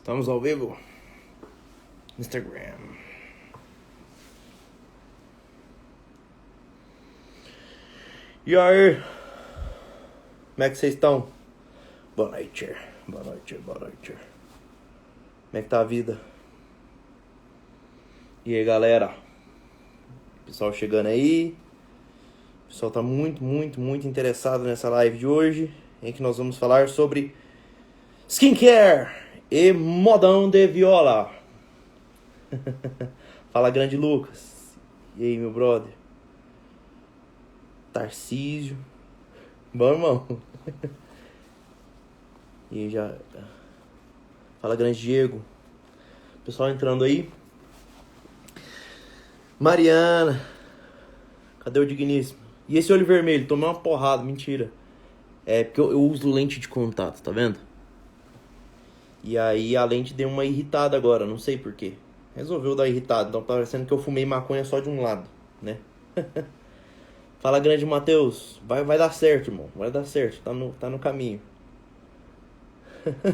Estamos ao vivo. Instagram. E aí? Como é que vocês estão? Boa noite. Boa noite, boa noite. Como é que tá a vida? E aí, galera? Pessoal chegando aí. O pessoal tá muito interessado nessa live de hoje, em que nós vamos falar sobre skincare e modão de viola. Fala, grande Lucas. E aí, meu brother? Tarcísio. Bom, irmão. E já... Fala, grande Diego. Pessoal entrando aí. Mariana. Cadê o digníssimo? E esse olho vermelho? Tomei uma porrada, mentira. É porque eu uso lente de contato, tá vendo? E aí a lente deu uma irritada agora, não sei porquê. Resolveu dar irritado, então tá parecendo que eu fumei maconha só de um lado, né? Fala, grande Matheus. Vai dar certo, irmão. Vai dar certo, tá no caminho.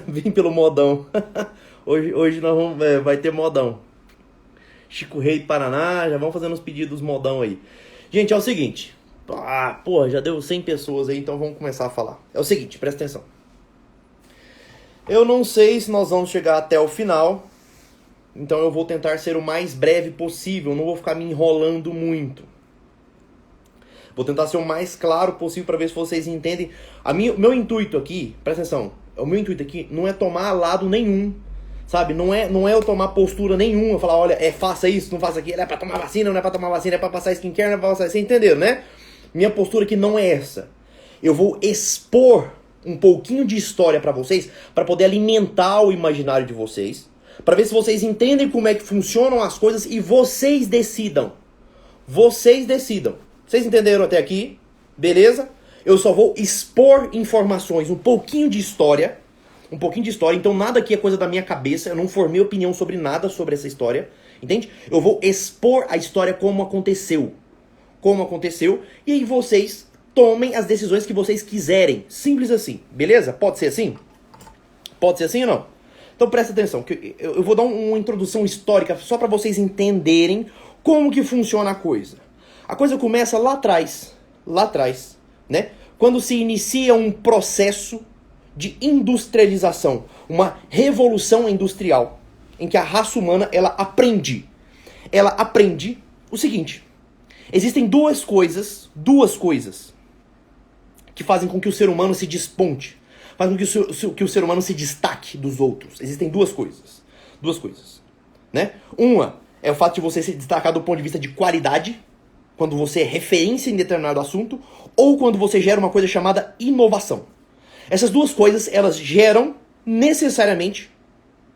Vim pelo modão. Hoje nós vamos, vai ter modão. Chico Rei Paraná, já vamos fazendo os pedidos modão aí. Gente, é o seguinte. Porra, já deu 100 pessoas aí, então vamos começar a falar. É o seguinte, presta atenção. Eu não sei se nós vamos chegar até o final, então eu vou tentar ser o mais breve possível, não vou ficar me enrolando muito. Vou tentar ser o mais claro possível para ver se vocês entendem. Meu intuito aqui, presta atenção, o meu intuito aqui não é tomar lado nenhum, sabe? Não é eu tomar postura nenhuma, falar, olha, faça isso, não faça aquilo, é pra tomar vacina, não é pra tomar vacina, é pra passar skincare, não é pra passar... Vocês entenderam, né? Minha postura aqui não é essa. Eu vou expor um pouquinho de história pra vocês, pra poder alimentar o imaginário de vocês, pra ver se vocês entendem como é que funcionam as coisas e vocês decidam. Vocês decidam. Vocês entenderam até aqui? Beleza? Eu só vou expor informações, um pouquinho de história, então nada aqui é coisa da minha cabeça, eu não formei opinião sobre nada sobre essa história, entende? Eu vou expor a história como aconteceu, e aí vocês tomem as decisões que vocês quiserem, simples assim, beleza? Pode ser assim? Pode ser assim ou não? Então presta atenção, que eu vou dar uma introdução histórica só para vocês entenderem como que funciona a coisa. A coisa começa lá atrás, né? Quando se inicia um processo de industrialização, uma revolução industrial, em que a raça humana, ela aprende o seguinte: existem duas coisas que fazem com que o ser humano se desponte, fazem com que o ser humano se destaque dos outros. Existem duas coisas, né? Uma é o fato de você se destacar do ponto de vista de qualidade, quando você é referência em determinado assunto, ou quando você gera uma coisa chamada inovação. Essas duas coisas, elas geram necessariamente,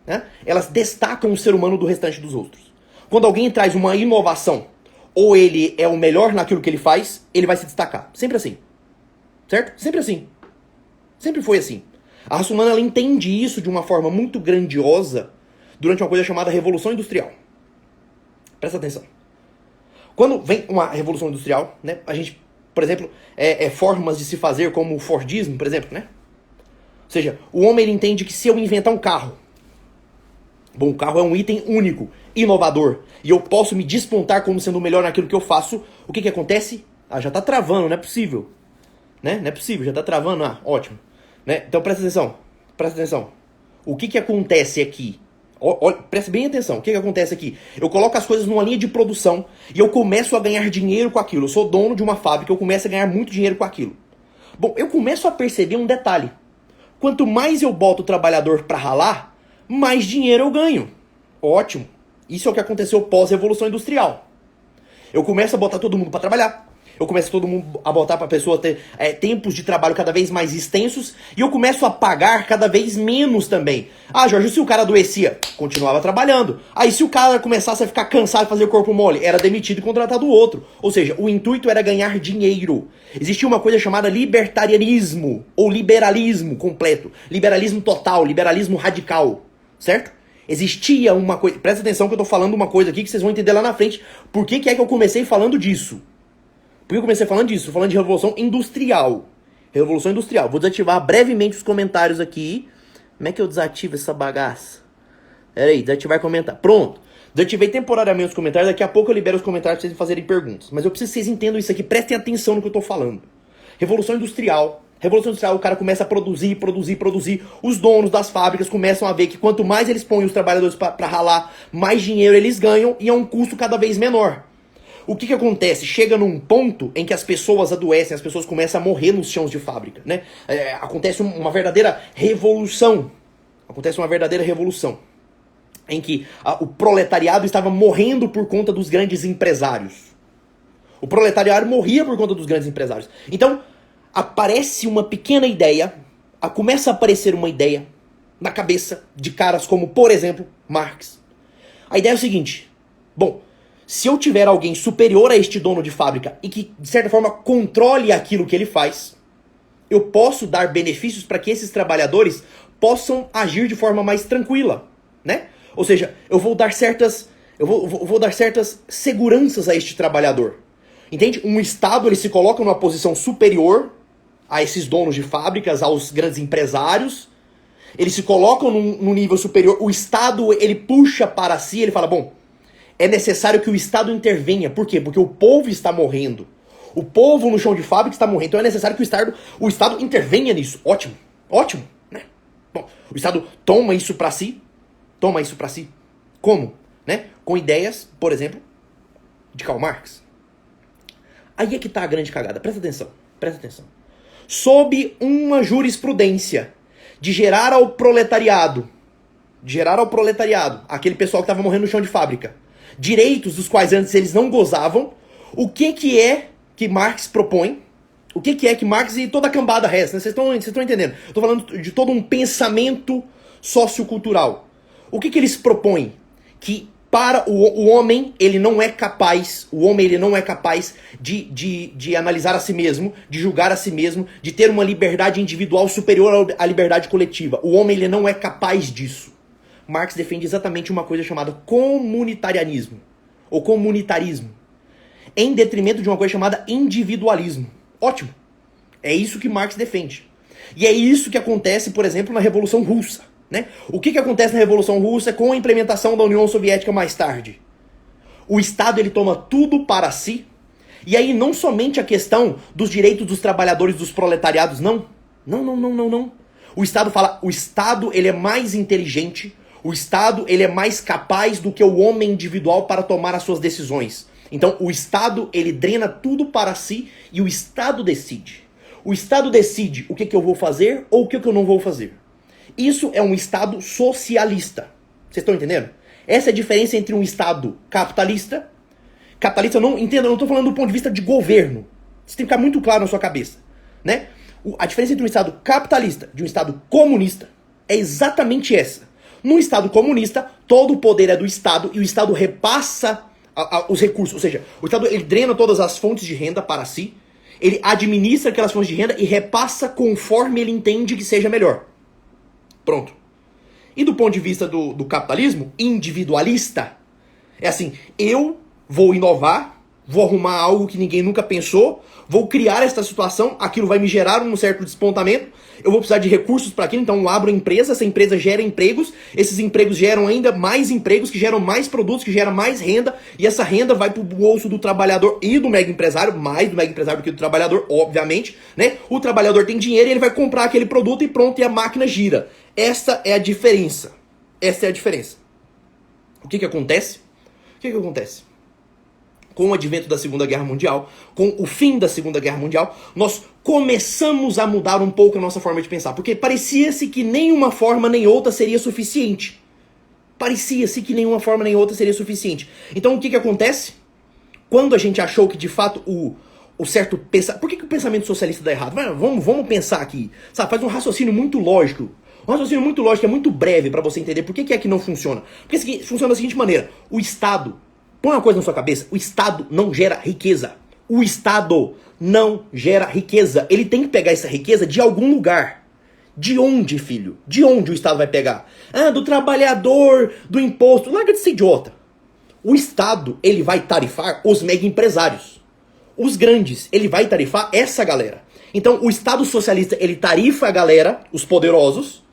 né? Elas destacam o ser humano do restante dos outros. Quando alguém traz uma inovação, ou ele é o melhor naquilo que ele faz, ele vai se destacar. Sempre assim. Certo? Sempre assim. Sempre foi assim. A raça humana, ela entende isso de uma forma muito grandiosa durante uma coisa chamada Revolução Industrial. Presta atenção. Quando vem uma revolução industrial, né, a gente, por exemplo, formas de se fazer como o Fordismo, por exemplo, né? Ou seja, o homem ele entende que se eu inventar um carro, bom, o carro é um item único, inovador, e eu posso me despontar como sendo o melhor naquilo que eu faço, o que acontece? Já tá travando, não é possível. Né? Não é possível, já tá travando, ótimo. Né? Então presta atenção. O que acontece aqui? Presta bem atenção, o que acontece aqui? Eu coloco as coisas numa linha de produção e eu começo a ganhar dinheiro com aquilo. Eu sou dono de uma fábrica, eu começo a ganhar muito dinheiro com aquilo. Bom, eu começo a perceber um detalhe. Quanto mais eu boto o trabalhador pra ralar, mais dinheiro eu ganho. Ótimo. Isso é o que aconteceu pós-revolução industrial. Eu começo a botar todo mundo pra trabalhar. Eu começo todo mundo a botar pra pessoa ter tempos de trabalho cada vez mais extensos. E eu começo a pagar cada vez menos também. Jorge, se o cara adoecia, continuava trabalhando. Aí se o cara começasse a ficar cansado de fazer o corpo mole, era demitido e contratado outro. Ou seja, o intuito era ganhar dinheiro. Existia uma coisa chamada libertarianismo, ou liberalismo completo. Liberalismo total, liberalismo radical. Certo? Existia uma coisa... Presta atenção que eu tô falando uma coisa aqui que vocês vão entender lá na frente. Por que é que eu comecei falando disso? Por que eu comecei falando disso? Falando de Revolução Industrial. Revolução Industrial. Vou desativar brevemente os comentários aqui. Como é que eu desativo essa bagaça? Pera aí, desativar comentário. Pronto. Desativei temporariamente os comentários, daqui a pouco eu libero os comentários pra vocês fazerem perguntas. Mas eu preciso que vocês entendam isso aqui, prestem atenção no que eu tô falando. Revolução Industrial. Revolução Industrial, o cara começa a produzir. Os donos das fábricas começam a ver que quanto mais eles põem os trabalhadores pra ralar, mais dinheiro eles ganham e é um custo cada vez menor. O que acontece? Chega num ponto em que as pessoas adoecem, as pessoas começam a morrer nos chãos de fábrica, né? Acontece uma verdadeira revolução. Em que o proletariado estava morrendo por conta dos grandes empresários. O proletariado morria por conta dos grandes empresários. Então, aparece uma pequena ideia, começa a aparecer uma ideia na cabeça de caras como, por exemplo, Marx. A ideia é o seguinte: bom, se eu tiver alguém superior a este dono de fábrica e que, de certa forma, controle aquilo que ele faz, eu posso dar benefícios para que esses trabalhadores possam agir de forma mais tranquila, né? Ou seja, eu vou dar certas seguranças a este trabalhador. Entende? Um Estado, ele se coloca numa posição superior a esses donos de fábricas, aos grandes empresários. Eles se colocam num nível superior. O Estado, ele puxa para si, ele fala, bom, é necessário que o Estado intervenha. Por quê? Porque o povo está morrendo. O povo no chão de fábrica está morrendo. Então é necessário que o Estado intervenha nisso. Ótimo, né? Bom, o Estado toma isso para si. Como? Né? Com ideias, por exemplo, de Karl Marx. Aí é que tá a grande cagada. Presta atenção. Sob uma jurisprudência de gerar ao proletariado, aquele pessoal que estava morrendo no chão de fábrica, direitos dos quais antes eles não gozavam, o que é que Marx propõe? O que é que Marx e toda a cambada resta? Vocês estão entendendo? Eu tô falando de todo um pensamento sociocultural. O que eles propõem? Que para o homem, ele não é capaz de analisar a si mesmo, de julgar a si mesmo, de ter uma liberdade individual superior à liberdade coletiva. O homem, ele não é capaz disso. Marx defende exatamente uma coisa chamada comunitarianismo, ou comunitarismo, em detrimento de uma coisa chamada individualismo. Ótimo. É isso que Marx defende. E é isso que acontece, por exemplo, na Revolução Russa. Né? O que acontece na Revolução Russa com a implementação da União Soviética mais tarde? O Estado, ele toma tudo para si. E aí não somente a questão dos direitos dos trabalhadores, dos proletariados, não. Não. O Estado fala, o Estado, ele é mais inteligente, o Estado, ele é mais capaz do que o homem individual para tomar as suas decisões. Então o Estado, ele drena tudo para si e o Estado decide. O Estado decide o que eu vou fazer ou o que eu não vou fazer. Isso é um Estado socialista. Vocês estão entendendo? Essa é a diferença entre um Estado capitalista. Capitalista, eu não estou falando do ponto de vista de governo. Isso tem que ficar muito claro na sua cabeça. Né? A diferença entre um Estado capitalista e um Estado comunista é exatamente essa. No Estado comunista, todo o poder é do Estado e o Estado repassa os recursos. Ou seja, o Estado, ele drena todas as fontes de renda para si, ele administra aquelas fontes de renda e repassa conforme ele entende que seja melhor. Pronto. E do ponto de vista do capitalismo individualista, é assim, eu vou inovar, vou arrumar algo que ninguém nunca pensou, vou criar esta situação, aquilo vai me gerar um certo despontamento, eu vou precisar de recursos para aquilo, então eu abro a empresa, essa empresa gera empregos, esses empregos geram ainda mais empregos, que geram mais produtos, que geram mais renda, e essa renda vai pro bolso do trabalhador e do mega empresário, mais do mega empresário do que do trabalhador, obviamente, né? O trabalhador tem dinheiro e ele vai comprar aquele produto e pronto, e a máquina gira. Essa é a diferença. O que acontece? Com o advento da Segunda Guerra Mundial, com o fim da Segunda Guerra Mundial, nós começamos a mudar um pouco a nossa forma de pensar, porque parecia-se que nenhuma forma nem outra seria suficiente. Então o que acontece? Quando a gente achou que de fato o certo pensamento... Por que o pensamento socialista dá errado? Vamos pensar aqui. Sabe, faz um raciocínio muito lógico. Um raciocínio muito lógico, é muito breve para você entender por que é que não funciona. Porque funciona da seguinte maneira. O Estado... Põe uma coisa na sua cabeça, o Estado não gera riqueza. O Estado não gera riqueza. Ele tem que pegar essa riqueza de algum lugar. De onde, filho? De onde o Estado vai pegar? Do trabalhador, do imposto. Larga de ser idiota. O Estado, ele vai tarifar os mega empresários. Os grandes, ele vai tarifar essa galera. Então, o Estado socialista, ele tarifa a galera, os poderosos,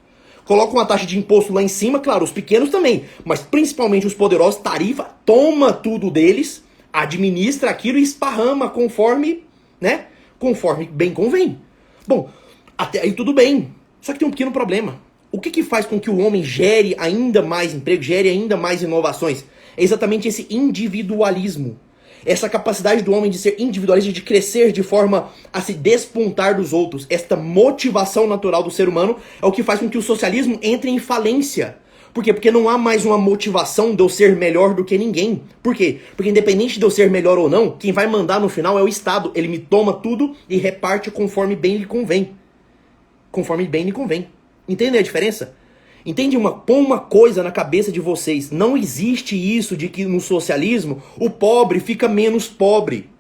coloca uma taxa de imposto lá em cima, claro, os pequenos também, mas principalmente os poderosos, tarifa, toma tudo deles, administra aquilo e esparrama conforme, né, conforme bem convém. Bom, até aí tudo bem, só que tem um pequeno problema. O que faz com que o homem gere ainda mais emprego, gere ainda mais inovações? É exatamente esse individualismo. Essa capacidade do homem de ser individualista, de crescer de forma a se despontar dos outros. Esta motivação natural do ser humano é o que faz com que o socialismo entre em falência. Por quê? Porque não há mais uma motivação de eu ser melhor do que ninguém. Por quê? Porque independente de eu ser melhor ou não, quem vai mandar no final é o Estado. Ele me toma tudo e reparte conforme bem lhe convém. Conforme bem lhe convém. Entendem a diferença? Entende? Põe uma coisa na cabeça de vocês. Não existe isso de que no socialismo o pobre fica menos pobre.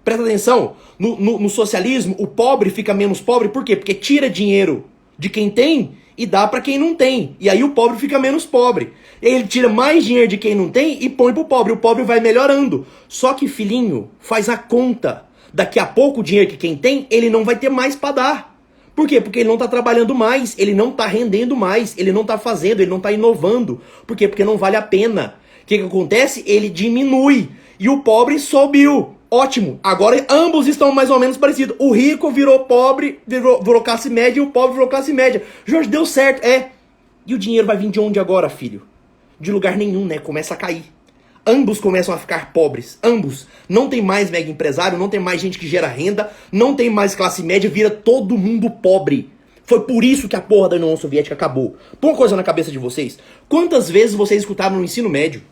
Presta atenção. No socialismo o pobre fica menos pobre. Por quê? Porque tira dinheiro de quem tem e dá pra quem não tem. E aí o pobre fica menos pobre. Ele tira mais dinheiro de quem não tem e põe pro pobre. O pobre vai melhorando. Só que, filhinho, faz a conta. Daqui a pouco o dinheiro que quem tem, ele não vai ter mais pra dar. Por quê? Porque ele não está trabalhando mais, ele não está rendendo mais, ele não está fazendo, ele não está inovando. Por quê? Porque não vale a pena. O que acontece? Ele diminui e o pobre subiu. Ótimo, agora ambos estão mais ou menos parecidos. O rico virou pobre, virou classe média e o pobre virou classe média. Jorge, deu certo, é. E o dinheiro vai vir de onde agora, filho? De lugar nenhum, né? Começa a cair. Ambos começam a ficar pobres, ambos. Não tem mais mega empresário, não tem mais gente que gera renda, não tem mais classe média, vira todo mundo pobre. Foi por isso que a porra da União Soviética acabou. Põe uma coisa na cabeça de vocês. Quantas vezes vocês escutaram no ensino médio?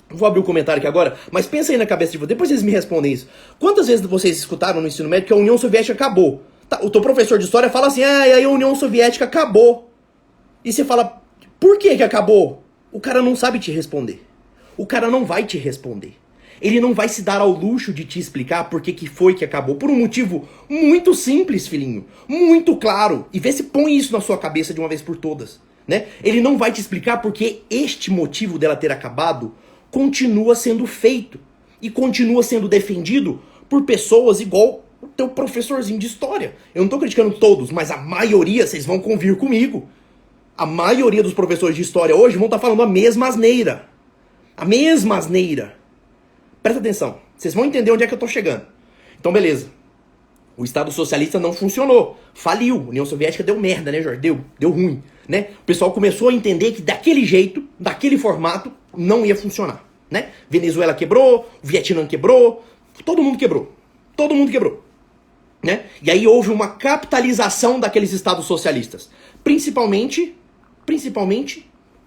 Vou abrir um comentário aqui agora, mas pensa aí na cabeça de vocês, depois vocês me respondem isso. Quantas vezes vocês escutaram no ensino médio que a União Soviética acabou? Tá, o teu professor de história fala assim, e aí a União Soviética acabou. E você fala, por que acabou? O cara não sabe te responder. O cara não vai te responder. Ele não vai se dar ao luxo de te explicar por que foi que acabou. Por um motivo muito simples, filhinho. Muito claro. E vê se põe isso na sua cabeça de uma vez por todas. Né? Ele não vai te explicar porque este motivo dela ter acabado continua sendo feito. E continua sendo defendido por pessoas igual o teu professorzinho de história. Eu não tô criticando todos, mas a maioria, vocês vão convir comigo. A maioria dos professores de história hoje vão estar falando a mesma asneira. A mesma asneira. Presta atenção. Vocês vão entender onde é que eu tô chegando. Então, beleza. O Estado socialista não funcionou. Faliu. A União Soviética deu merda, né, Jorge? Deu ruim, né? O pessoal começou a entender que daquele jeito, daquele formato, não ia funcionar, né? Venezuela quebrou, Vietnã quebrou, todo mundo quebrou. Todo mundo quebrou, né? E aí houve uma capitalização daqueles estados socialistas. Principalmente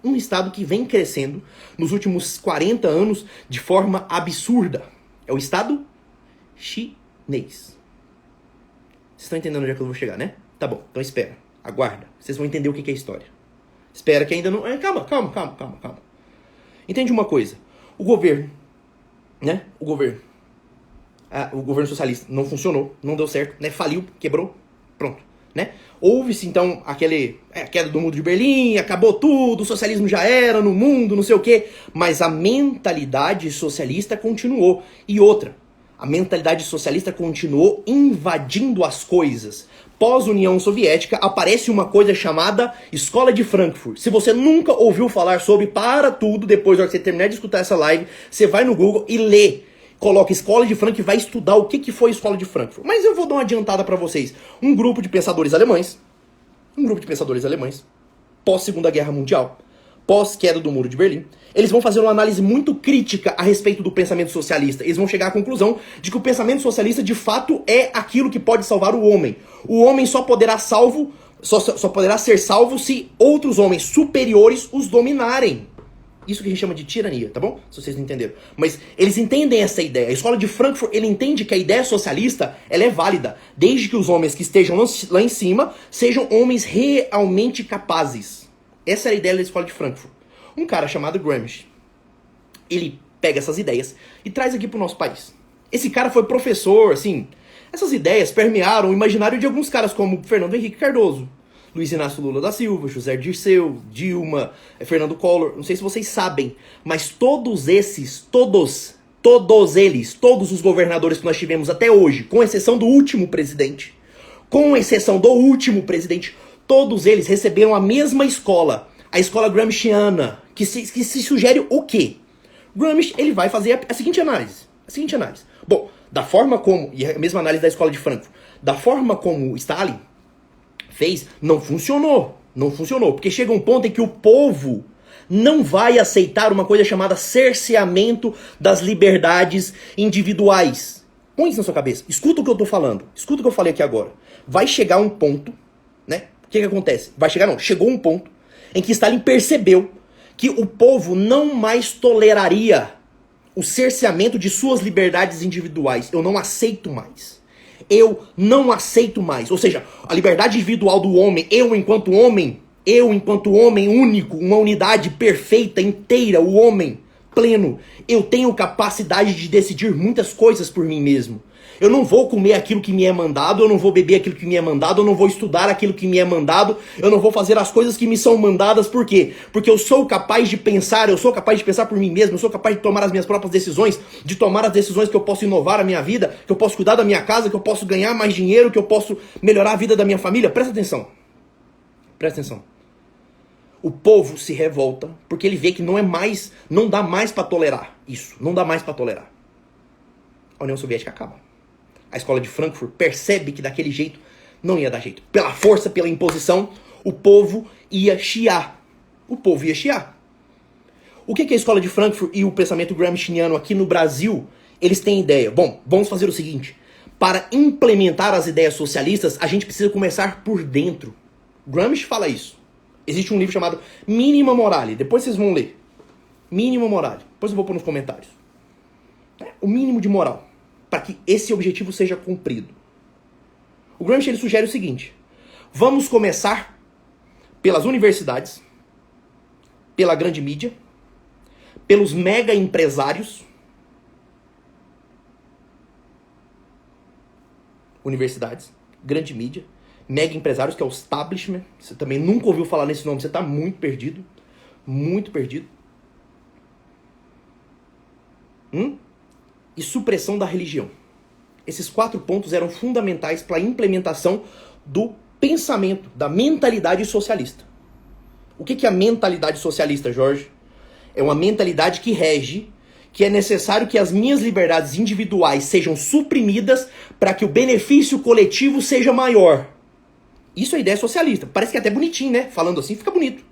um estado que vem crescendo nos últimos 40 anos de forma absurda. É o estado chinês. Vocês estão entendendo onde é que eu vou chegar, né? Tá bom, então espera, aguarda. Vocês vão entender o que é história. Espera que ainda não... Calma. Entende uma coisa. O governo, né? O governo socialista não funcionou, não deu certo, né? Faliu, quebrou, pronto. Né? Houve-se então a queda do muro de Berlim, acabou tudo, o socialismo já era no mundo, não sei o quê, mas a mentalidade socialista continuou. E outra, a mentalidade socialista continuou invadindo as coisas. Pós-União Soviética aparece uma coisa chamada Escola de Frankfurt. Se você nunca ouviu falar sobre, para tudo, depois da hora que você terminar de escutar essa live, você vai no Google e lê. Coloca Escola de Frankfurt e vai estudar o que foi a Escola de Frankfurt. Mas eu vou dar uma adiantada para vocês. Um grupo de pensadores alemães, pós-Segunda Guerra Mundial, pós-queda do Muro de Berlim, eles vão fazer uma análise muito crítica a respeito do pensamento socialista. Eles vão chegar à conclusão de que o pensamento socialista, de fato, é aquilo que pode salvar o homem. O homem só poderá ser salvo se outros homens superiores os dominarem. Isso que a gente chama de tirania, tá bom? Se vocês não entenderam. Mas eles entendem essa ideia. A Escola de Frankfurt, ele entende que a ideia socialista, ela é válida, desde que os homens que estejam lá em cima sejam homens realmente capazes. Essa é a ideia da Escola de Frankfurt. Um cara chamado Gramsci, ele pega essas ideias e traz aqui pro nosso país. Esse cara foi professor, assim. Essas ideias permearam o imaginário de alguns caras como Fernando Henrique Cardoso, Luiz Inácio Lula da Silva, José Dirceu, Dilma, Fernando Collor, não sei se vocês sabem, mas todos os governadores que nós tivemos até hoje, com exceção do último presidente, todos eles receberam a mesma escola, a escola Gramsciana, que se sugere o quê? Gramsci, ele vai fazer a seguinte análise. Bom, da forma como, e a mesma análise da escola de Frankfurt, da forma como Stalin fez, não funcionou. Porque chega um ponto em que o povo não vai aceitar uma coisa chamada cerceamento das liberdades individuais. Põe isso na sua cabeça. Escuta o que eu tô falando. Escuta o que eu falei aqui agora. Vai chegar um ponto, né? O que acontece? Chegou um ponto em que Stalin percebeu que o povo não mais toleraria o cerceamento de suas liberdades individuais. Eu não aceito mais. Ou seja, a liberdade individual do homem, eu enquanto homem único, uma unidade perfeita, inteira, o homem pleno, eu tenho capacidade de decidir muitas coisas por mim mesmo. Eu não vou comer aquilo que me é mandado, eu não vou beber aquilo que me é mandado, eu não vou estudar aquilo que me é mandado, eu não vou fazer as coisas que me são mandadas, por quê? Porque eu sou capaz de pensar, por mim mesmo, eu sou capaz de tomar as minhas próprias decisões, de tomar as decisões que eu posso inovar a minha vida, que eu posso cuidar da minha casa, que eu posso ganhar mais dinheiro, que eu posso melhorar a vida da minha família. Presta atenção. O povo se revolta porque ele vê que não dá mais para tolerar isso, A União Soviética acaba. A escola de Frankfurt percebe que daquele jeito não ia dar jeito. Pela força, pela imposição, o povo ia chiar. O que é a escola de Frankfurt e o pensamento gramsciano aqui no Brasil? Eles têm ideia. Bom, vamos fazer o seguinte. Para implementar as ideias socialistas, a gente precisa começar por dentro. Gramsci fala isso. Existe um livro chamado Minima Morale. Depois vocês vão ler. Minima Morale. Depois eu vou pôr nos comentários. O mínimo de moral, para que esse objetivo seja cumprido. O Gramsci ele sugere o seguinte: vamos começar pelas universidades, pela grande mídia, pelos mega empresários. Universidades, grande mídia, mega empresários, que é o establishment. Você também nunca ouviu falar nesse nome, você está muito perdido. E supressão da religião. Esses 4 pontos eram fundamentais para a implementação do pensamento, da mentalidade socialista. O que é a mentalidade socialista, Jorge? É uma mentalidade que rege que é necessário que as minhas liberdades individuais sejam suprimidas para que o benefício coletivo seja maior. Isso é a ideia socialista. Parece que é até bonitinho, né? Falando assim fica bonito.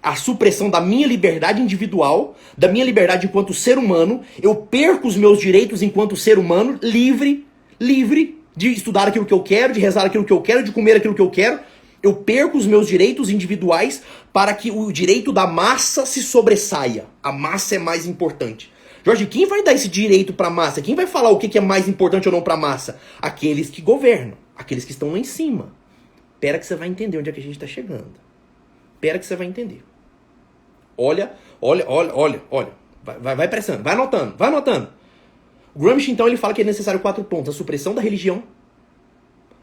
A supressão da minha liberdade individual, da minha liberdade enquanto ser humano, eu perco os meus direitos enquanto ser humano, livre de estudar aquilo que eu quero, de rezar aquilo que eu quero, de comer aquilo que eu quero. Eu perco os meus direitos individuais para que o direito da massa se sobressaia. A massa é mais importante. Jorge, quem vai dar esse direito para a massa? Quem vai falar o que é mais importante ou não para a massa? Aqueles que governam, aqueles que estão lá em cima. Espera que você vai entender onde é que a gente está chegando. Espera que você vai entender. Olha. Vai pressando, vai anotando. O Gramsci, então, ele fala que é necessário 4 pontos. A supressão da religião,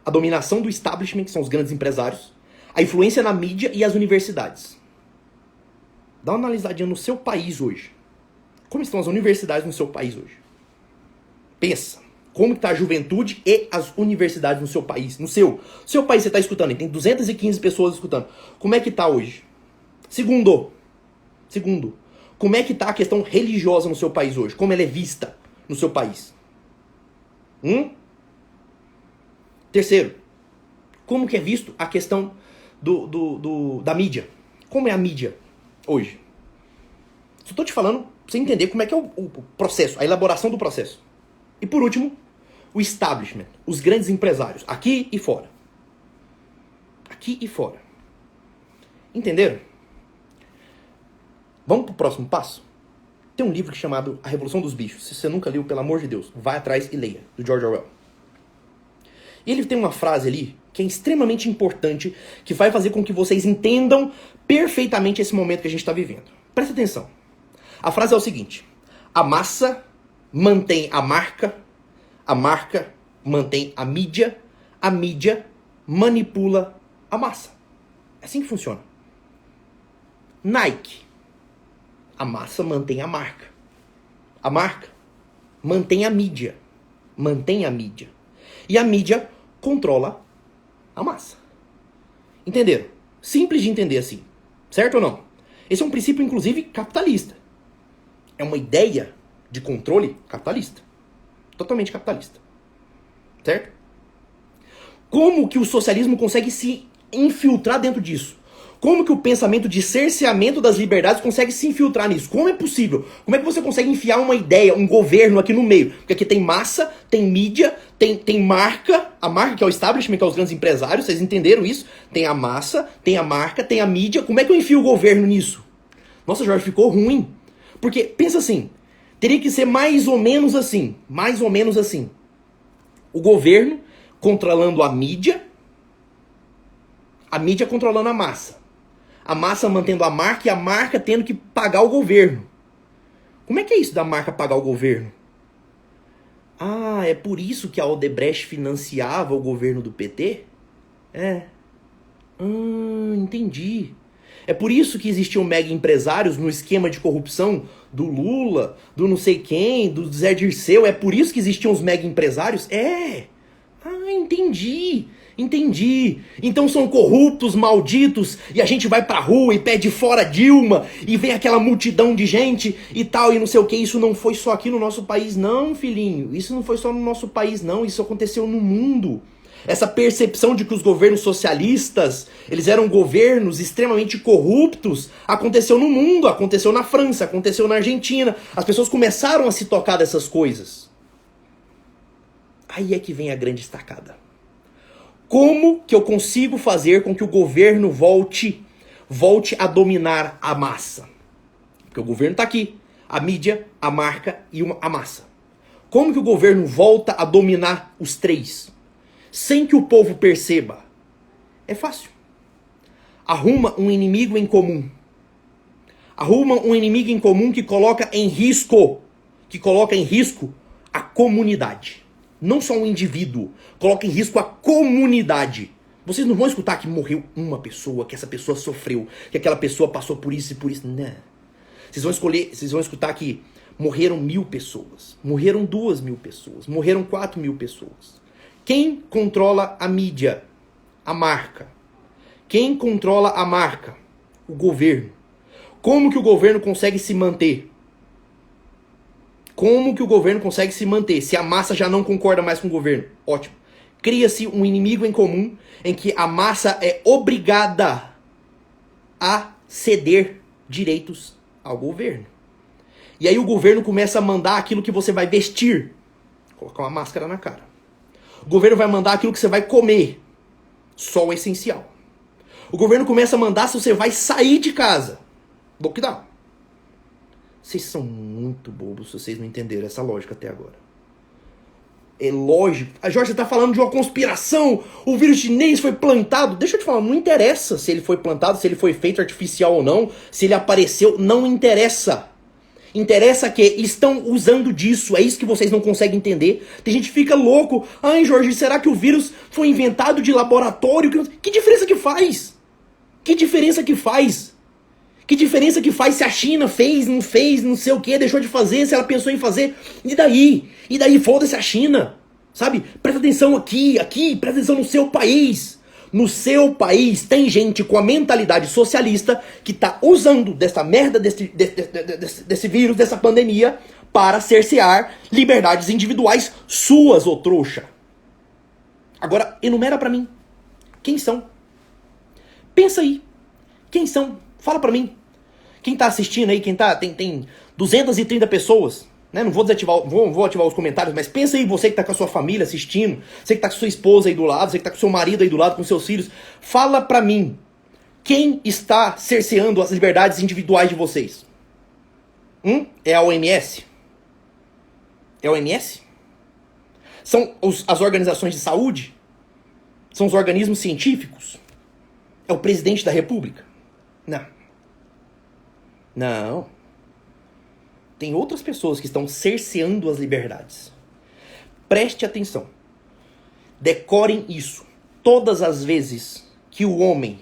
a dominação do establishment, que são os grandes empresários, a influência na mídia e as universidades. Dá uma analisadinha no seu país hoje. Como estão as universidades no seu país hoje? Pensa. Como está a juventude e as universidades no seu país? No seu país você está escutando, e tem 215 pessoas escutando. Como é que está hoje? Segundo, como é que está a questão religiosa no seu país hoje? Como ela é vista no seu país? Terceiro, como que é visto a questão da mídia? Como é a mídia hoje? Só estou te falando para você entender como é que é o processo, a elaboração do processo. E por último, o establishment, os grandes empresários, aqui e fora. Entenderam? Vamos para o próximo passo? Tem um livro chamado A Revolução dos Bichos. Se você nunca leu, pelo amor de Deus, vai atrás e leia, do George Orwell. E ele tem uma frase ali que é extremamente importante, que vai fazer com que vocês entendam perfeitamente esse momento que a gente está vivendo. Presta atenção. A frase é o seguinte: a massa mantém a marca mantém a mídia manipula a massa. É assim que funciona. Nike. A massa mantém a marca mantém a mídia. E a mídia controla a massa. Entenderam? Simples de entender assim. Certo ou não? Esse é um princípio, inclusive, capitalista. É uma ideia de controle capitalista. Totalmente capitalista. Certo? Como que o socialismo consegue se infiltrar dentro disso? Como que o pensamento de cerceamento das liberdades consegue se infiltrar nisso? Como é possível? Como é que você consegue enfiar uma ideia, um governo aqui no meio? Porque aqui tem massa, tem mídia, tem marca, a marca que é o establishment, que é os grandes empresários, vocês entenderam isso? Tem a massa, tem a marca, tem a mídia. Como é que eu enfio o governo nisso? Nossa, Jorge, ficou ruim. Porque, pensa assim, teria que ser mais ou menos assim. Mais ou menos assim. O governo controlando a mídia controlando a massa mantendo a marca e a marca tendo que pagar o governo. Como é que é isso da marca pagar o governo? Ah, é por isso que a Odebrecht financiava o governo do PT? É. Entendi. É por isso que existiam mega empresários no esquema de corrupção do Lula, do não sei quem, do Zé Dirceu. É por isso que existiam os mega empresários? É. Entendi. Entendi. Então são corruptos, malditos, e a gente vai pra rua e pede fora Dilma, e vem aquela multidão de gente e tal, e não sei o que. Isso não foi só aqui no nosso país, não, filhinho. Isso não foi só no nosso país, não. Isso aconteceu no mundo. Essa percepção de que os governos socialistas, eles eram governos extremamente corruptos, aconteceu no mundo, aconteceu na França, aconteceu na Argentina. As pessoas começaram a se tocar dessas coisas. Aí é que vem a grande estacada. Como que eu consigo fazer com que o governo volte a dominar a massa? Porque o governo está aqui, a mídia, a marca e a massa. Como que o governo volta a dominar os três? Sem que o povo perceba? É fácil. Arruma um inimigo em comum. Arruma um inimigo em comum que coloca em risco a comunidade. Não só um indivíduo, coloca em risco a comunidade. Vocês não vão escutar que morreu uma pessoa, que essa pessoa sofreu, que aquela pessoa passou por isso e por isso. Não. Vocês vão escutar que morreram 1.000 pessoas, morreram 2.000 pessoas, morreram 4.000 pessoas. Quem controla a mídia? A marca. Quem controla a marca? O governo. Como que o governo consegue se manter? Como que o governo consegue se manter se a massa já não concorda mais com o governo? Ótimo. Cria-se um inimigo em comum em que a massa é obrigada a ceder direitos ao governo. E aí o governo começa a mandar aquilo que você vai vestir. Colocar uma máscara na cara. O governo vai mandar aquilo que você vai comer. Só o essencial. O governo começa a mandar se você vai sair de casa. Lockdown. Vocês são muito bobos se vocês não entenderam essa lógica até agora. É lógico. A Jorge, você tá falando de uma conspiração. O vírus chinês foi plantado. Deixa eu te falar, não interessa se ele foi plantado, se ele foi feito artificial ou não, se ele apareceu, não interessa. Interessa que estão usando disso. É isso que vocês não conseguem entender. Tem gente que fica louco. Ai, Jorge, será que o vírus foi inventado de laboratório? Que diferença que faz? Que diferença que faz? Que diferença que faz se a China fez, não sei o que, deixou de fazer, se ela pensou em fazer? E daí? E daí, foda-se a China. Sabe? Presta atenção aqui, presta atenção no seu país. No seu país tem gente com a mentalidade socialista que tá usando dessa merda, desse vírus, dessa pandemia, para cercear liberdades individuais suas, ô trouxa. Agora, enumera pra mim. Quem são? Pensa aí. Quem são? Fala pra mim. Quem tá assistindo aí, tem 230 pessoas, né? Não vou desativar, vou ativar os comentários, mas pensa aí, você que tá com a sua família assistindo, você que tá com sua esposa aí do lado, você que tá com seu marido aí do lado, com seus filhos. Fala pra mim. Quem está cerceando as liberdades individuais de vocês? É a OMS? É a OMS? São as organizações de saúde? São os organismos científicos? É o presidente da República? Não. Tem outras pessoas que estão cerceando as liberdades. Preste atenção. Decorem isso. Todas as vezes que o homem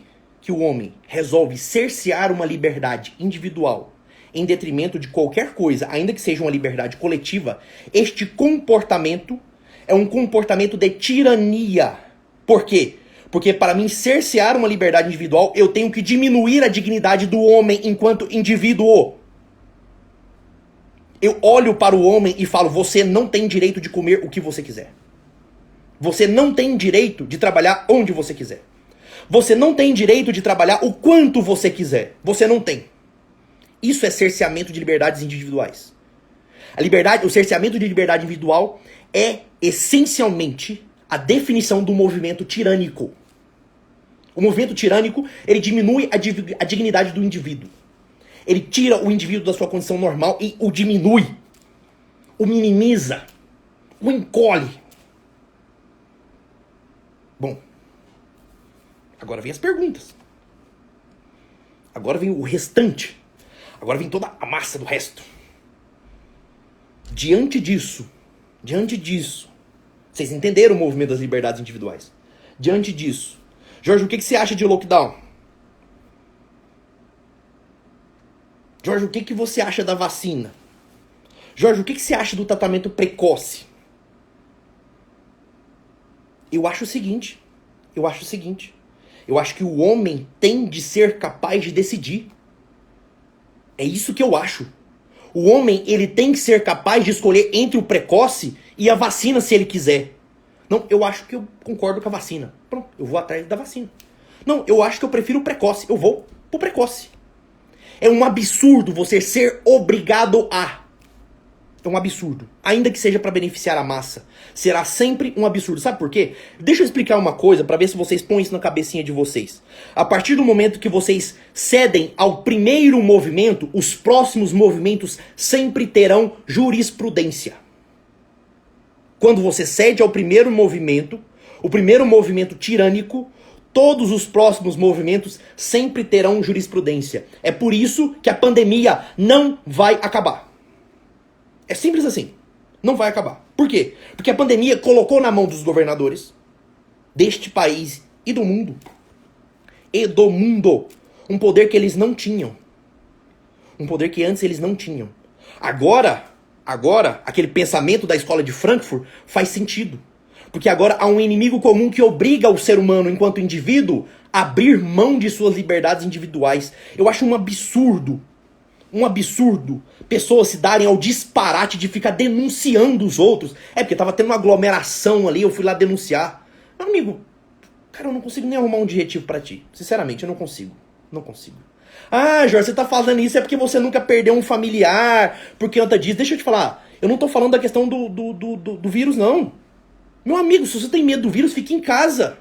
resolve cercear uma liberdade individual em detrimento de qualquer coisa, ainda que seja uma liberdade coletiva, este comportamento é um comportamento de tirania. Por quê? Porque para mim cercear uma liberdade individual, eu tenho que diminuir a dignidade do homem enquanto indivíduo. Eu olho para o homem e falo, você não tem direito de comer o que você quiser. Você não tem direito de trabalhar onde você quiser. Você não tem direito de trabalhar o quanto você quiser. Você não tem. Isso é cerceamento de liberdades individuais. A liberdade, o cerceamento de liberdade individual é essencialmente a definição do movimento tirânico. O movimento tirânico, ele diminui a dignidade do indivíduo. Ele tira o indivíduo da sua condição normal e o diminui. O minimiza. O encolhe. Bom, agora vem as perguntas. Agora vem o restante. Agora vem toda a massa do resto. Diante disso, vocês entenderam o movimento das liberdades individuais. Diante disso, Jorge, o que você acha de lockdown? Jorge, o que você acha da vacina? Jorge, o que você acha do tratamento precoce? Eu acho o seguinte. Eu acho que o homem tem de ser capaz de decidir. É isso que eu acho. O homem, ele tem que ser capaz de escolher entre o precoce e a vacina se ele quiser. Não, eu acho que eu concordo com a vacina. Pronto, eu vou atrás da vacina. Não, eu acho que eu prefiro o precoce. Eu vou pro precoce. É um absurdo você ser obrigado a. É um absurdo. Ainda que seja para beneficiar a massa. Será sempre um absurdo. Sabe por quê? Deixa eu explicar uma coisa para ver se vocês põem isso na cabecinha de vocês. A partir do momento que vocês cedem ao primeiro movimento, os próximos movimentos sempre terão jurisprudência. Quando você cede ao primeiro movimento, o primeiro movimento tirânico, todos os próximos movimentos sempre terão jurisprudência. É por isso que a pandemia não vai acabar. É simples assim. Não vai acabar. Por quê? Porque a pandemia colocou na mão dos governadores deste país e do mundo. Um poder que eles não tinham. Um poder que antes eles não tinham. Agora, aquele pensamento da escola de Frankfurt faz sentido. Porque agora há um inimigo comum que obriga o ser humano, enquanto indivíduo, a abrir mão de suas liberdades individuais. Eu acho um absurdo pessoas se darem ao disparate de ficar denunciando os outros. É porque tava tendo uma aglomeração ali, eu fui lá denunciar. Meu amigo, cara, eu não consigo nem arrumar um adjetivo pra ti. Sinceramente, eu não consigo. Não consigo. Ah, Jorge, você tá falando isso é porque você nunca perdeu um familiar, porque outra diz. Deixa eu te falar, eu não tô falando da questão do vírus, não. Meu amigo, se você tem medo do vírus, fique em casa.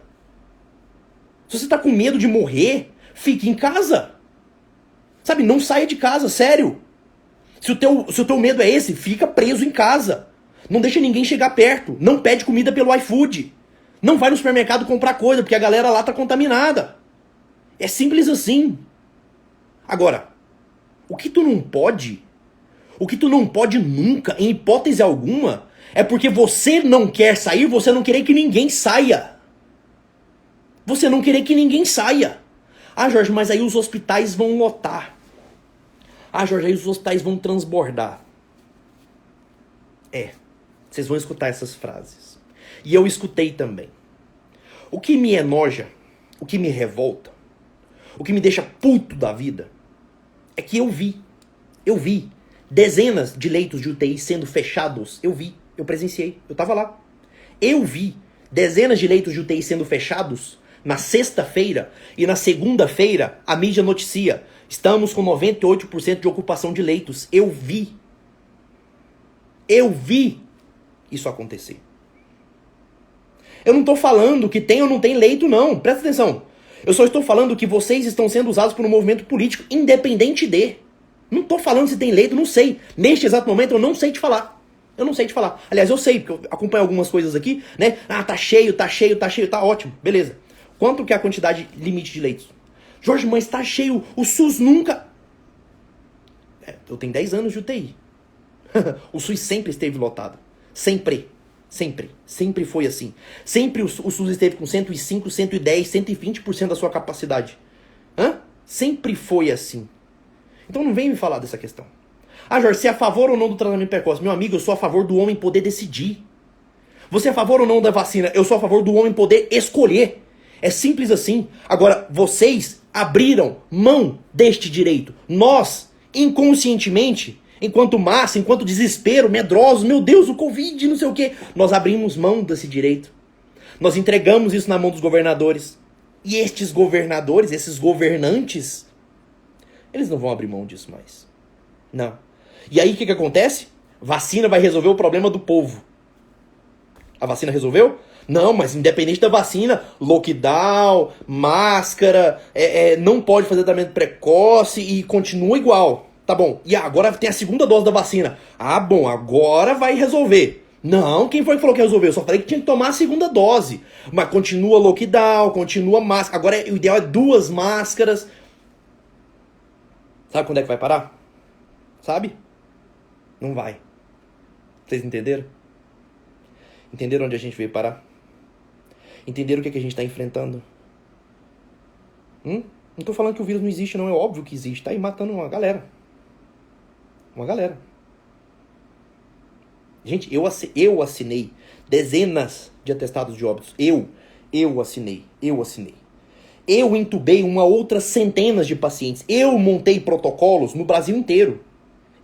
Se você tá com medo de morrer, fique em casa. Sabe, não saia de casa, sério. Se o teu medo é esse, fica preso em casa. Não deixa ninguém chegar perto. Não pede comida pelo iFood. Não vai no supermercado comprar coisa, porque a galera lá tá contaminada. É simples assim. Agora, o que tu não pode nunca, em hipótese alguma, é porque você não quer sair, você não querer que ninguém saia. Você não querer que ninguém saia. Ah, Jorge, mas aí os hospitais vão lotar. Ah, Jorge, aí os hospitais vão transbordar. Vocês vão escutar essas frases. E eu escutei também. O que me enoja, o que me revolta, o que me deixa puto da vida, é que eu vi dezenas de leitos de UTI sendo fechados. Eu presenciei, eu tava lá. Eu vi dezenas de leitos de UTI sendo fechados na sexta-feira, e na segunda-feira a mídia noticia: estamos com 98% de ocupação de leitos. Eu vi isso acontecer. Eu não tô falando que tem ou não tem leito, não. Presta atenção. Eu só estou falando que vocês estão sendo usados por um movimento político, independente de. Não tô falando se tem leito, não sei. Neste exato momento eu não sei te falar. Aliás, eu sei, porque eu acompanho algumas coisas aqui, né? Ah, tá cheio, tá ótimo, beleza. Quanto que é a quantidade limite de leitos? Jorge, mas tá cheio, o SUS nunca... eu tenho 10 anos de UTI. O SUS sempre esteve lotado. Sempre foi assim. Sempre o SUS esteve com 105, 110, 120% da sua capacidade. Sempre foi assim. Então não vem me falar dessa questão. Ah, Jorge, você é a favor ou não do tratamento precoce? Meu amigo, eu sou a favor do homem poder decidir. Você é a favor ou não da vacina? Eu sou a favor do homem poder escolher. É simples assim. Agora, vocês abriram mão deste direito. Nós, inconscientemente, enquanto massa, enquanto desespero, medrosos, meu Deus, o Covid, não sei o quê, nós abrimos mão desse direito. Nós entregamos isso na mão dos governadores. E estes governadores, esses governantes, eles não vão abrir mão disso mais. Não. E aí o que acontece? Vacina vai resolver o problema do povo. A vacina resolveu? Não, mas independente da vacina, lockdown, máscara, não pode fazer tratamento precoce e continua igual. Tá bom. E agora tem a segunda dose da vacina. Ah, bom, agora vai resolver. Não, quem foi que falou que resolveu? Eu só falei que tinha que tomar a segunda dose. Mas continua lockdown, continua máscara. Agora o ideal é 2 máscaras. Sabe quando é que vai parar? Sabe? Não vai. Vocês entenderam? Entenderam onde a gente veio parar? Entenderam o que a gente está enfrentando? Não tô falando que o vírus não existe, não. É óbvio que existe. Tá aí matando uma galera. Uma galera. Gente, eu assinei dezenas de atestados de óbitos. Eu assinei. Eu intubei outras centenas de pacientes. Eu montei protocolos no Brasil inteiro.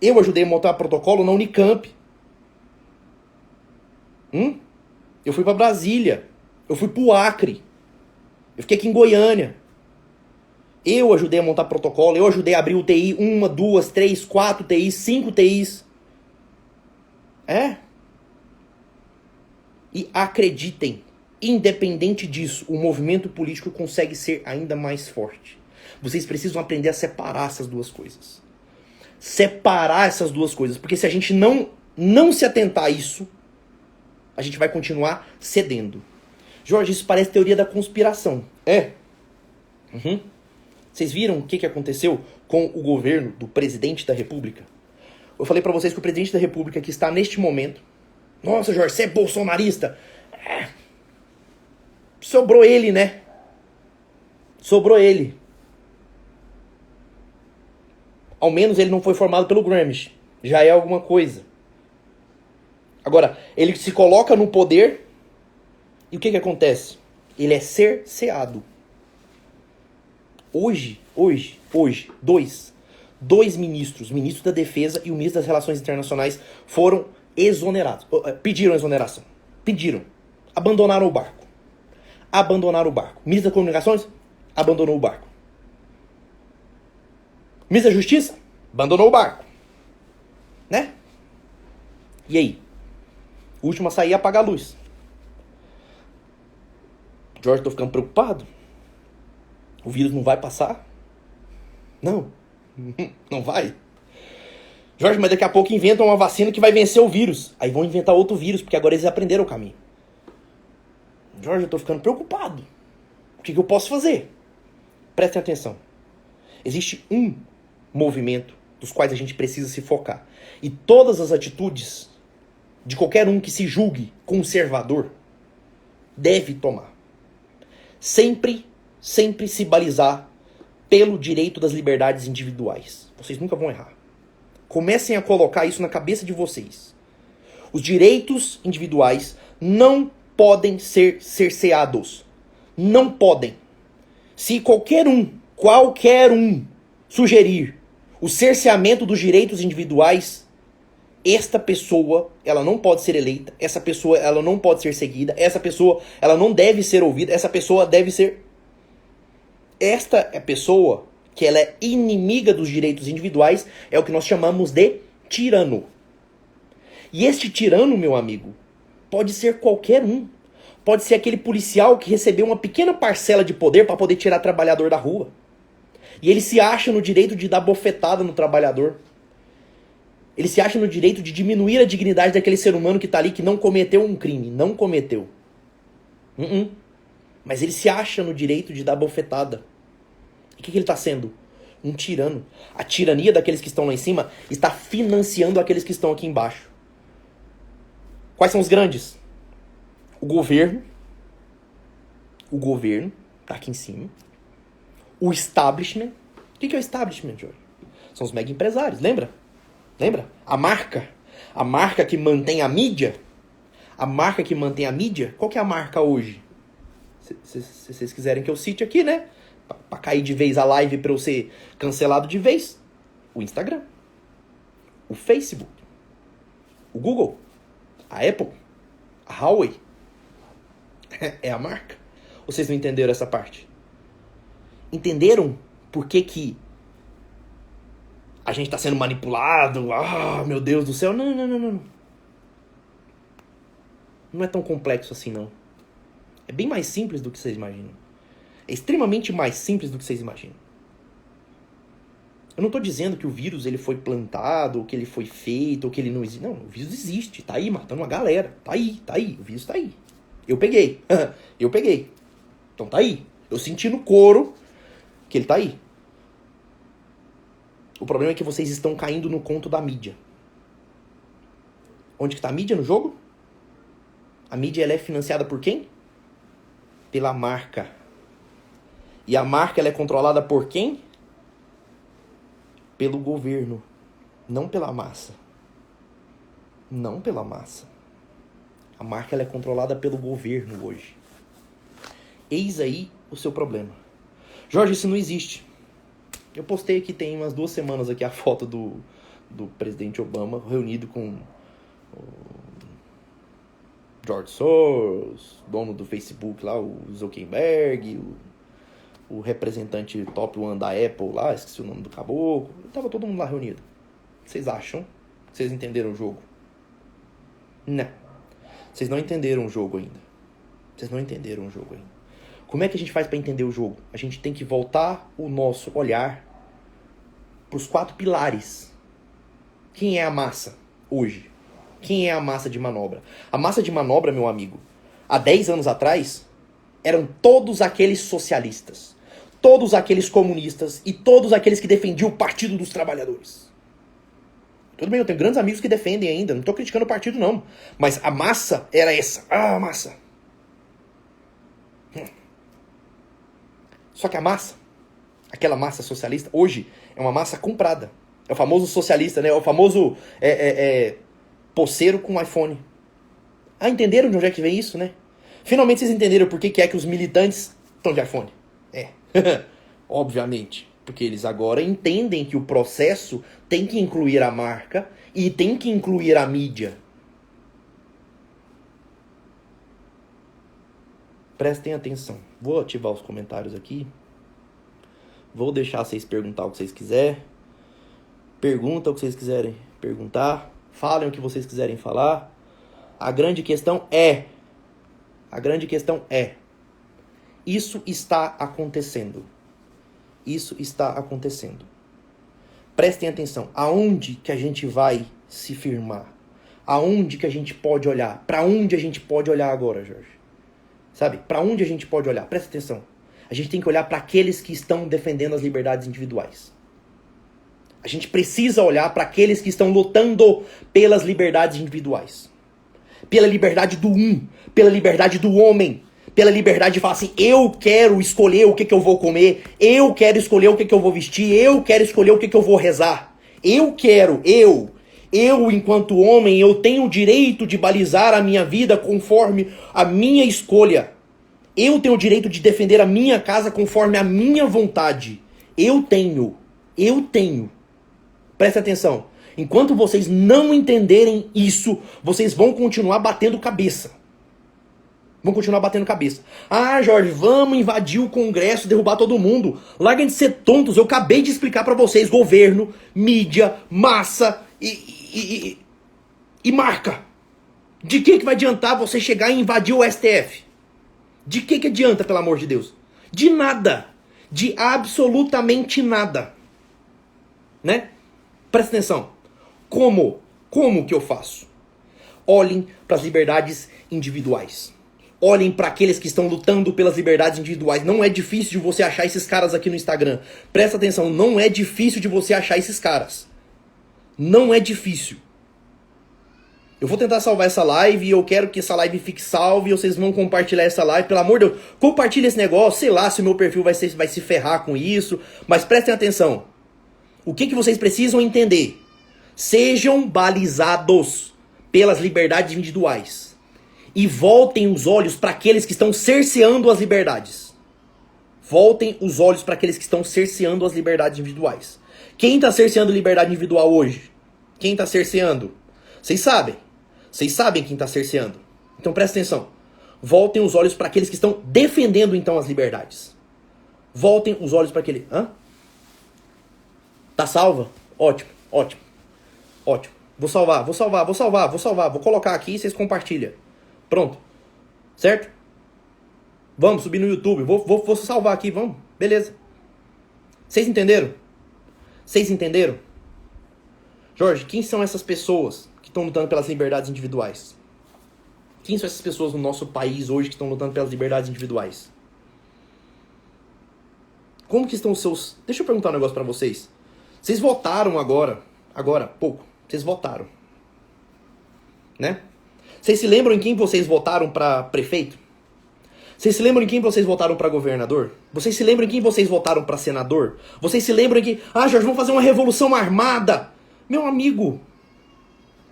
Eu ajudei a montar protocolo na Unicamp. Eu fui pra Brasília. Eu fui pro Acre. Eu fiquei aqui em Goiânia. Eu ajudei a montar protocolo. Eu ajudei a abrir UTI. 1, 2, 3, 4 UTIs, 5 UTIs. E acreditem, independente disso, o movimento político consegue ser ainda mais forte. Vocês precisam aprender a separar essas duas coisas. Separar essas duas coisas. Porque se a gente não se atentar a isso, a gente vai continuar cedendo. Jorge, isso parece teoria da conspiração. Vocês viram o que aconteceu com o governo do presidente da República? Eu falei pra vocês que o presidente da República que está neste momento... Nossa, Jorge, você é bolsonarista? Sobrou ele, né? Sobrou ele. Ao menos ele não foi formado pelo Gramsci. Já é alguma coisa. Agora, ele se coloca no poder e o que acontece? Ele é cerceado. Hoje, dois ministros, o ministro da Defesa e o ministro das Relações Internacionais, foram exonerados. Pediram exoneração. Abandonaram o barco. Ministro das Comunicações abandonou o barco. Ministro da Justiça abandonou o barco. Né? E aí? O último a sair é apagar a luz. Jorge, tô ficando preocupado. O vírus não vai passar? Não. Não vai. Jorge, mas daqui a pouco inventam uma vacina que vai vencer o vírus. Aí vão inventar outro vírus, porque agora eles aprenderam o caminho. Jorge, eu tô ficando preocupado. O que eu posso fazer? Prestem atenção. Existe um movimento dos quais a gente precisa se focar. E todas as atitudes de qualquer um que se julgue conservador deve tomar. Sempre se balizar pelo direito das liberdades individuais. Vocês nunca vão errar. Comecem a colocar isso na cabeça de vocês. Os direitos individuais não podem ser cerceados. Não podem. Se qualquer um sugerir o cerceamento dos direitos individuais, esta pessoa, ela não pode ser eleita, essa pessoa, ela não pode ser seguida, essa pessoa, ela não deve ser ouvida, essa pessoa deve ser... Esta é a pessoa que ela é inimiga dos direitos individuais, é o que nós chamamos de tirano. E este tirano, meu amigo, pode ser qualquer um. Pode ser aquele policial que recebeu uma pequena parcela de poder para poder tirar trabalhador da rua. E ele se acha no direito de dar bofetada no trabalhador. Ele se acha no direito de diminuir a dignidade daquele ser humano que está ali, que não cometeu um crime. Não cometeu. Mas ele se acha no direito de dar bofetada. E o que ele está sendo? Um tirano. A tirania daqueles que estão lá em cima está financiando aqueles que estão aqui embaixo. Quais são os grandes? O governo está aqui em cima. O establishment. O que é o establishment, Jorge? São os mega empresários, lembra? A marca que mantém a mídia. Qual que é a marca hoje? Se vocês quiserem que eu cite aqui, né? Pra cair de vez a live pra eu ser cancelado de vez. O Instagram. O Facebook. O Google. A Apple. A Huawei. É a marca. Ou vocês não entenderam essa parte? Entenderam por que a gente tá sendo manipulado? Ah, meu Deus do céu. Não. Não é tão complexo assim, não. É bem mais simples do que vocês imaginam. É extremamente mais simples do que vocês imaginam. Eu não tô dizendo que o vírus ele foi plantado, ou que ele foi feito, ou que ele não existe. Não, o vírus existe. Tá aí, matando uma galera. Tá aí. O vírus tá aí. Eu peguei. Eu peguei. Então tá aí. Eu senti no couro que ele tá aí. O problema é que vocês estão caindo no conto da mídia. Onde que tá a mídia no jogo? A mídia ela é financiada por quem? Pela marca. E a marca ela é controlada por quem? Pelo governo. Não pela massa. Não pela massa. A marca ela é controlada pelo governo hoje. Eis aí o seu problema. Jorge, isso não existe. Eu postei aqui tem umas 2 semanas aqui a foto do presidente Obama reunido com o George Soros, dono do Facebook lá, o Zuckerberg, o representante top 1 da Apple lá, esqueci o nome do caboclo. Tava todo mundo lá reunido. Vocês acham que vocês entenderam o jogo? Não. Vocês não entenderam o jogo ainda. Vocês não entenderam o jogo ainda. Como é que a gente faz para entender o jogo? A gente tem que voltar o nosso olhar para os 4 pilares. Quem é a massa hoje? Quem é a massa de manobra? A massa de manobra, meu amigo, há 10 anos atrás, eram todos aqueles socialistas, todos aqueles comunistas e todos aqueles que defendiam o Partido dos Trabalhadores. Tudo bem, eu tenho grandes amigos que defendem ainda, não estou criticando o partido não, mas a massa era essa. Ah, a massa. Só que a massa, aquela massa socialista, hoje é uma massa comprada. É o famoso socialista, né? É o famoso poceiro com iPhone. Ah, entenderam de onde é que vem isso, né? Finalmente vocês entenderam por que é que os militantes estão de iPhone. Obviamente. Porque eles agora entendem que o processo tem que incluir a marca e tem que incluir a mídia. Prestem atenção. Vou ativar os comentários aqui. Vou deixar vocês perguntar o que vocês quiserem. Pergunta o que vocês quiserem perguntar. Falem o que vocês quiserem falar. A grande questão é... Isso está acontecendo. Isso está acontecendo. Prestem atenção. Aonde que a gente vai se firmar? Aonde que a gente pode olhar? Para onde a gente pode olhar agora, Jorge? Sabe? Para onde a gente pode olhar? Presta atenção. A gente tem que olhar para aqueles que estão defendendo as liberdades individuais. A gente precisa olhar para aqueles que estão lutando pelas liberdades individuais. Pela liberdade do pela liberdade do homem. Pela liberdade de falar assim, eu quero escolher o que eu vou comer, eu quero escolher o que eu vou vestir, eu quero escolher o que eu vou rezar. Eu, enquanto homem, eu tenho o direito de balizar a minha vida conforme a minha escolha. Eu tenho o direito de defender a minha casa conforme a minha vontade. Eu tenho. Presta atenção. Enquanto vocês não entenderem isso, vocês vão continuar batendo cabeça. Ah, Jorge, vamos invadir o Congresso, derrubar todo mundo. Larguem de ser tontos. Eu acabei de explicar pra vocês. Governo, mídia, massa e marca. De que vai adiantar você chegar e invadir o STF? De que adianta, pelo amor de Deus? De nada. De absolutamente nada. Né? Presta atenção. Como que eu faço? Olhem para as liberdades individuais. Olhem para aqueles que estão lutando pelas liberdades individuais. Não é difícil de você achar esses caras aqui no Instagram. Presta atenção, não é difícil de você achar esses caras. Não é difícil. Eu vou tentar salvar essa live e eu quero que essa live fique salva e vocês vão compartilhar essa live. Pelo amor de Deus, compartilha esse negócio. Sei lá se o meu perfil vai se ferrar com isso. Mas prestem atenção. O que vocês precisam entender? Sejam balizados pelas liberdades individuais. e voltem os olhos para aqueles que estão cerceando as liberdades. Voltem os olhos para aqueles que estão cerceando as liberdades individuais. Quem está cerceando a liberdade individual hoje? Quem está cerceando? Vocês sabem. Vocês sabem quem está cerceando. Então presta atenção. Voltem os olhos para aqueles que estão defendendo então as liberdades. Voltem os olhos para aquele... Hã? Tá salva? Ótimo, ótimo. Ótimo. Vou salvar. Vou colocar aqui e vocês compartilham. Pronto. Certo? Vamos subir no YouTube. Vou salvar aqui, vamos. Beleza. Vocês entenderam? Vocês entenderam? Jorge, quem são essas pessoas que estão lutando pelas liberdades individuais? Quem são essas pessoas no nosso país hoje que estão lutando pelas liberdades individuais? Como que estão os seus... Deixa eu perguntar um negócio pra vocês. Vocês votaram agora, pouco. Vocês votaram. Né? Vocês se lembram em quem vocês votaram pra prefeito? Vocês se lembram em quem vocês votaram pra governador? Vocês se lembram em quem vocês votaram pra senador? Vocês se lembram em que... Ah, Jorge, vamos fazer uma revolução armada. Meu amigo,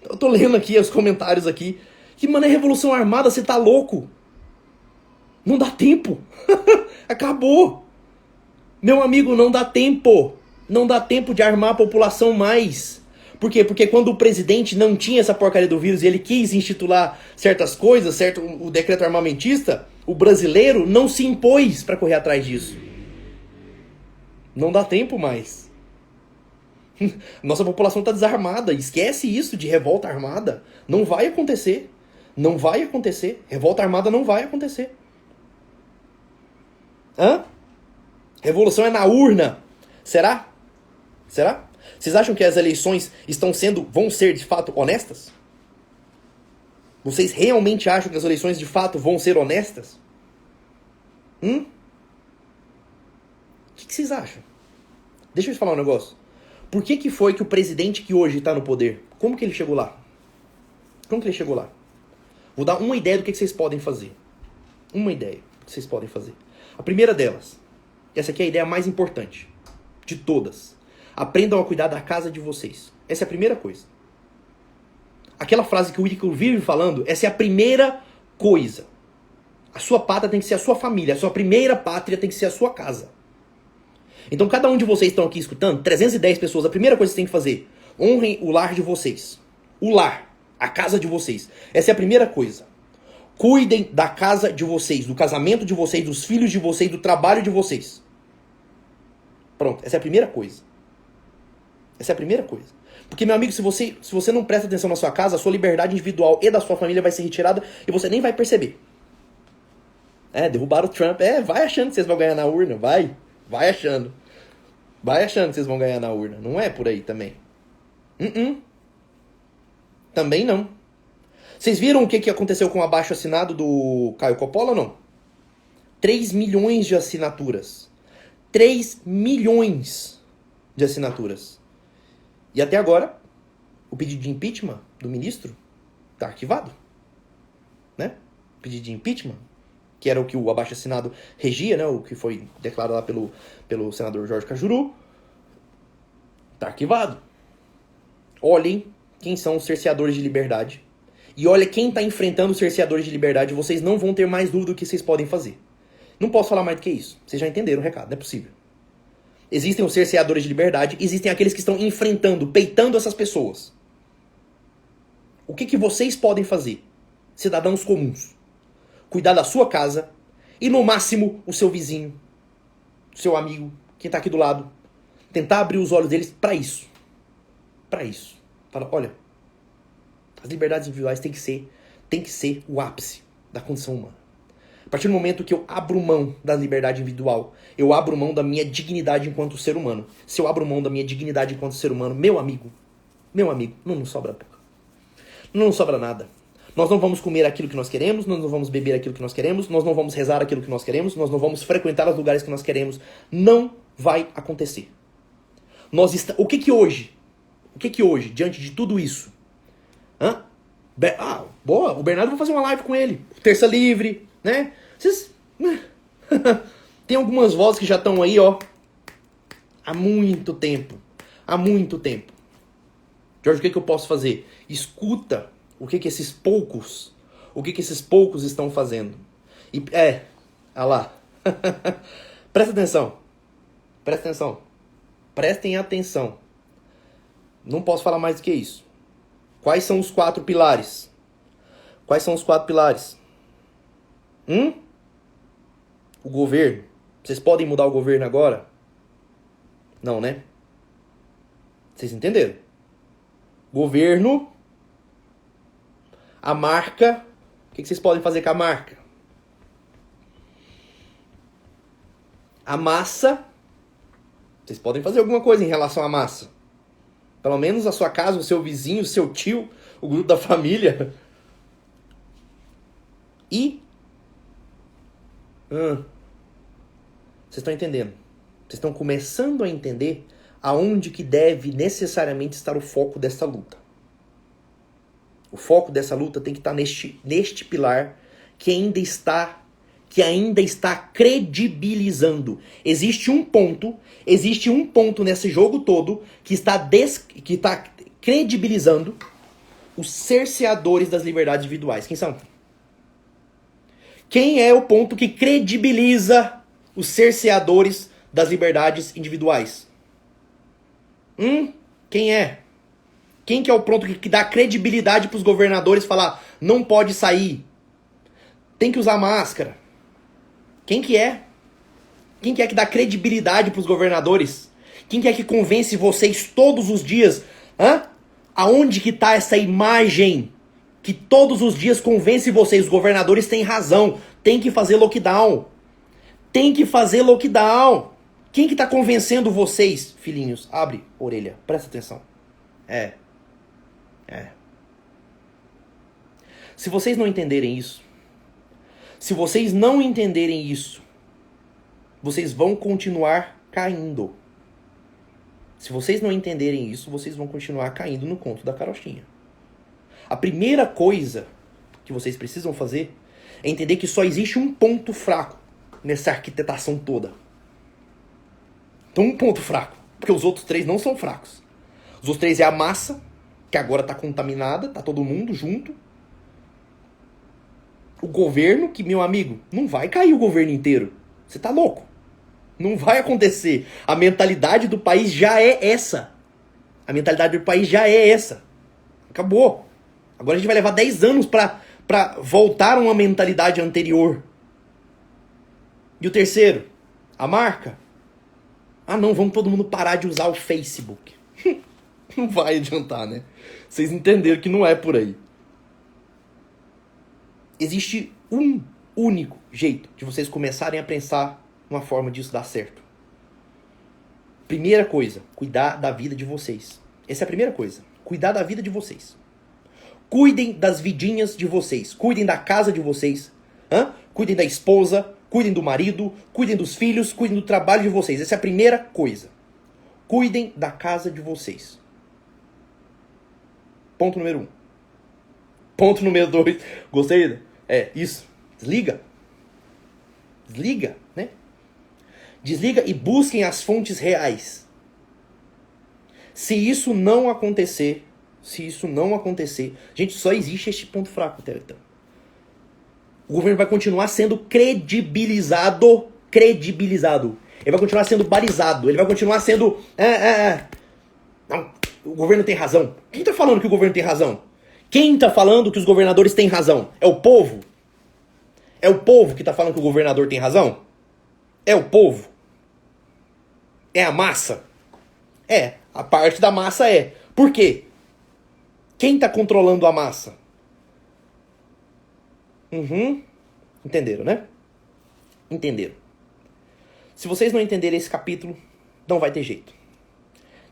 eu tô lendo aqui os comentários aqui. Que, mano, é revolução armada? Você tá louco? Não dá tempo. Acabou. Meu amigo, não dá tempo. Não dá tempo de armar a população mais. Por quê? Porque quando o presidente não tinha essa porcaria do vírus e ele quis instituir certas coisas, certo? O decreto armamentista, o brasileiro não se impôs para correr atrás disso. Não dá tempo mais. Nossa população está desarmada. Esquece isso de revolta armada. Não vai acontecer. Não vai acontecer. Revolta armada não vai acontecer. Hã? Revolução é na urna. Será? Será? Vocês acham que as eleições vão ser de fato honestas? Vocês realmente acham que as eleições de fato vão ser honestas? O que vocês acham? Deixa eu te falar um negócio. Por que foi que o presidente que hoje está no poder, como que ele chegou lá? Como que ele chegou lá? Vou dar uma ideia do que vocês podem fazer. Uma ideia do que vocês podem fazer. A primeira delas, essa aqui é a ideia mais importante de todas. Aprendam a cuidar da casa de vocês. Essa é a primeira coisa. Aquela frase que o Ícaro vive falando, essa é a primeira coisa. A sua pátria tem que ser a sua família. A sua primeira pátria tem que ser a sua casa. Então, cada um de vocês estão aqui escutando, 310 pessoas, a primeira coisa que vocês têm que fazer, honrem o lar de vocês. O lar, a casa de vocês. Essa é a primeira coisa. Cuidem da casa de vocês, do casamento de vocês, dos filhos de vocês, do trabalho de vocês. Pronto, essa é a primeira coisa. Essa é a primeira coisa. Porque, meu amigo, se você não presta atenção na sua casa, a sua liberdade individual e da sua família vai ser retirada e você nem vai perceber. Derrubaram o Trump. Vai achando que vocês vão ganhar na urna. Vai achando. Vai achando que vocês vão ganhar na urna. Não é por aí também. Também não. Vocês viram o que aconteceu com o abaixo-assinado do Caio Coppola ou não? 3 milhões de assinaturas. 3 milhões de assinaturas. E até agora, o pedido de impeachment do ministro está arquivado. Né? O pedido de impeachment, que era o que o abaixo-assinado regia, né? O que foi declarado lá pelo senador Jorge Cajuru, está arquivado. Olhem quem são os cerceadores de liberdade. E olha quem está enfrentando os cerceadores de liberdade. Vocês não vão ter mais dúvida do que vocês podem fazer. Não posso falar mais do que isso. Vocês já entenderam o recado, não é possível. Existem os cerceadores de liberdade, existem aqueles que estão enfrentando, peitando essas pessoas. O que vocês podem fazer, cidadãos comuns? Cuidar da sua casa e, no máximo, o seu vizinho, o seu amigo, quem está aqui do lado. Tentar abrir os olhos deles para isso. Para isso. Fala, olha, as liberdades individuais têm que ser o ápice da condição humana. A partir do momento que eu abro mão da liberdade individual, eu abro mão da minha dignidade enquanto ser humano. Se eu abro mão da minha dignidade enquanto ser humano, meu amigo, não nos sobra pouco. Não nos sobra nada. Nós não vamos comer aquilo que nós queremos, nós não vamos beber aquilo que nós queremos, nós não vamos rezar aquilo que nós queremos, nós não vamos frequentar os lugares que nós queremos. Não vai acontecer. O que hoje, diante de tudo isso? Boa, o Bernardo vai fazer uma live com ele. Terça livre, né? Vocês... Tem algumas vozes que já estão aí, ó. Há muito tempo. Jorge, o que eu posso fazer? Escuta o que esses poucos, o que esses poucos estão fazendo. E olha lá. Presta atenção. Presta atenção. Prestem atenção. Não posso falar mais do que isso. Quais são os 4 pilares? Quais são os 4 pilares? O governo. Vocês podem mudar o governo agora? Não, né? Vocês entenderam? Governo. A marca. O que vocês podem fazer com a marca? A massa. Vocês podem fazer alguma coisa em relação à massa. Pelo menos a sua casa, o seu vizinho, o seu tio, o grupo da família. E... Vocês estão entendendo? Vocês estão começando a entender aonde que deve necessariamente estar o foco dessa luta. O foco dessa luta tem que estar neste pilar que ainda está credibilizando. Existe um ponto nesse jogo todo que está credibilizando os cerceadores das liberdades individuais. Quem são? Quem é o ponto que credibiliza os cerceadores das liberdades individuais? Quem é? Quem que é o ponto que dá credibilidade para os governadores falar não pode sair, tem que usar máscara? Quem que é? Quem que é que dá credibilidade para os governadores? Quem que é que convence vocês todos os dias? Aonde que está essa imagem que todos os dias convence vocês? Os governadores têm razão, tem que fazer lockdown. Tem que fazer lockdown. Quem que está convencendo vocês, filhinhos? Abre orelha, presta atenção. Se vocês não entenderem isso, vocês vão continuar caindo. Se vocês não entenderem isso, vocês vão continuar caindo no conto da carochinha. A primeira coisa que vocês precisam fazer é entender que só existe um ponto fraco nessa arquitetação toda. Então, um ponto fraco, porque os outros 3 não são fracos. Os outros 3 é a massa, que agora está contaminada, tá todo mundo junto. O governo, que, meu amigo, não vai cair o governo inteiro. Você tá louco? Não vai acontecer. A mentalidade do país já é essa. Acabou. Agora a gente vai levar 10 anos pra voltar a uma mentalidade anterior. E o terceiro? A marca? Não, vamos todo mundo parar de usar o Facebook. Não vai adiantar, né? Vocês entenderam que não é por aí. Existe um único jeito de vocês começarem a pensar uma forma disso dar certo. Primeira coisa, cuidar da vida de vocês. Essa é a primeira coisa. Cuidar da vida de vocês. Cuidem das vidinhas de vocês. Cuidem da casa de vocês. Cuidem da esposa. Cuidem do marido. Cuidem dos filhos. Cuidem do trabalho de vocês. Essa é a primeira coisa. Cuidem da casa de vocês. Ponto número 1. Ponto número 2. Gostei? Isso. Desliga, né? Desliga e busquem as fontes reais. Se isso não acontecer, gente, só existe este ponto fraco, então. O governo vai continuar sendo credibilizado. Ele vai continuar sendo balizado. Ele vai continuar sendo... Não, o governo tem razão. Quem tá falando que o governo tem razão? Quem tá falando que os governadores têm razão? É o povo? É o povo que tá falando que o governador tem razão? É o povo? É a massa? A parte da massa é. Por quê? Quem tá controlando a massa? Entenderam, né? Entenderam. Se vocês não entenderem esse capítulo, não vai ter jeito.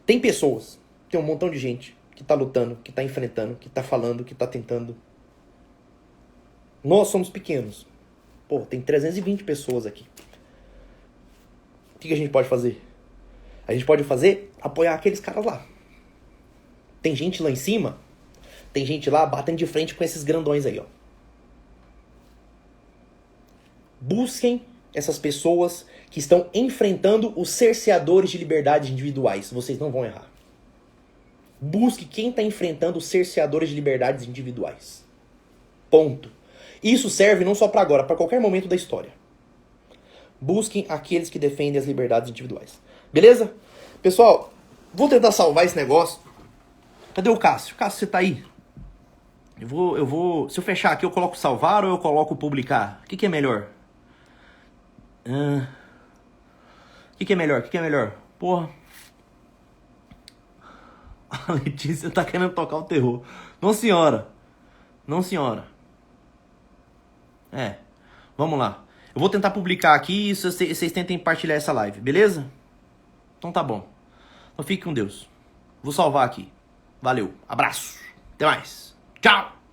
Tem pessoas, tem um montão de gente que tá lutando, que tá enfrentando, que tá falando, que tá tentando. Nós somos pequenos. Tem 320 pessoas aqui. O que a gente pode fazer? A gente pode apoiar aqueles caras lá. Tem gente lá em cima, tem gente lá batendo de frente com esses grandões aí, ó. Busquem essas pessoas que estão enfrentando os cerceadores de liberdades individuais. Vocês não vão errar. Busque quem está enfrentando os cerceadores de liberdades individuais. Ponto. Isso serve não só para agora, para qualquer momento da história. Busquem aqueles que defendem as liberdades individuais. Beleza? Pessoal, vou tentar salvar esse negócio. Cadê o Cássio? Cássio, você tá aí? Eu vou... Se eu fechar aqui, eu coloco salvar ou eu coloco publicar? O que é melhor? O que é melhor? O que é melhor? Porra. A Letícia tá querendo tocar o terror. Não, senhora. Não, senhora. Vamos lá. Eu vou tentar publicar aqui e vocês tentem partilhar essa live, beleza? Então tá bom. Então fique com Deus. Vou salvar aqui. Valeu. Abraço. Até mais. Tchau.